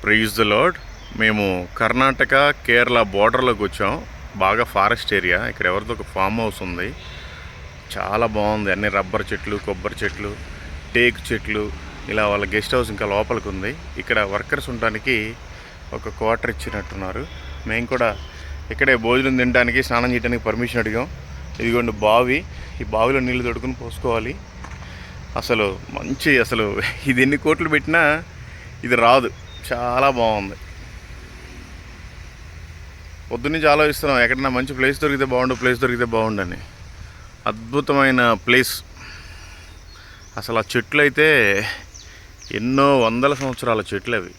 Praise the lord. మేము కర్ణాటక కేరళ బోర్డర్లోకి వచ్చాం. బాగా ఫారెస్ట్ ఏరియా. ఇక్కడ ఎవరిదో ఒక ఫామ్ హౌస్ ఉంది, చాలా బాగుంది. అన్ని రబ్బర్ చెట్లు, కొబ్బరి చెట్లు, టేకు చెట్లు, ఇలా వాళ్ళ గెస్ట్ హౌస్ ఇంకా లోపలికి ఉంది. ఇక్కడ వర్కర్స్ ఉండడానికి ఒక క్వార్టర్ ఇచ్చినట్టున్నారు. మేము కూడా ఇక్కడే భోజనం తినడానికి, స్నానం చేయడానికి పర్మిషన్ అడిగాం. ఇదిగోండి బావి. ఈ బావిలో నీళ్లు తొడుకుని పోసుకోవాలి. అసలు ఇది ఎన్ని కోట్లు పెట్టినా ఇది రాదు. చాలా బాగుంది. పొద్దున్నుంచి ఆలోచిస్తున్నాం ఎక్కడన్నా మంచి ప్లేస్ దొరికితే బాగుండని. అద్భుతమైన ప్లేస్. అసలు ఆ చెట్లు అయితే ఎన్నో వందల సంవత్సరాల చెట్లు అవి.